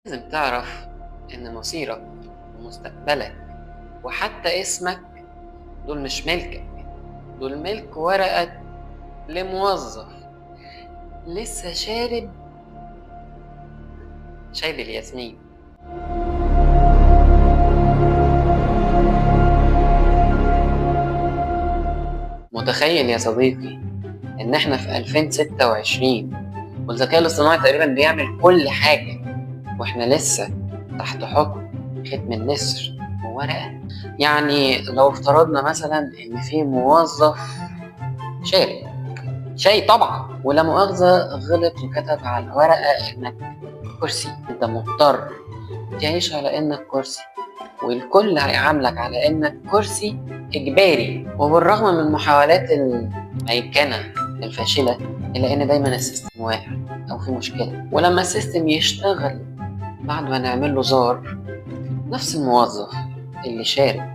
لازم تعرف إن مصيرك ومستقبلك وحتى اسمك دول مش ملكك، دول ملك ورقة لموظف لسه شارب شاي بالياسمين. متخيل يا صديقي إن إحنا في 2026 والذكاء الاصطناعي تقريبا بيعمل كل حاجة وإحنا لسه تحت حكم ختم النسر وورقة؟ يعني لو افترضنا مثلا إن في موظف شارب شاي طبعا ولا مؤاخذة غلط وكتب على الورقة إنك كرسي، أنت مضطر تعيش على إنك كرسي والكل هيعاملك على إنك كرسي إجباري. وبالرغم من محاولات الميكنة الفاشلة إلا إن دايما السيستم واقع أو في مشكلة، ولما السيستم يشتغل بعد ما نعمل له زار نفس الموظف اللي شارب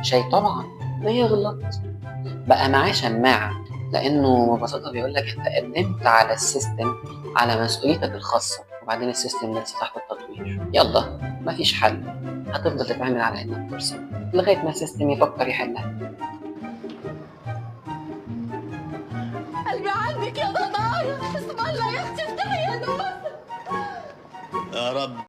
شاي طبعا ما يغلط بقى معاه شماعة، لأنه ببساطة بيقولك أنت قدمت على السيستم على مسؤوليتك الخاصة وبعدين السيستم لسه تحت التطوير. يلا مفيش حل، هتفضل تتعامل على إنك كرسي لغاية ما السيستم يفكر يحلها. قلبي عندك يا ضنايا، اسم الله يا اختي افتحي يا نور. يا رب.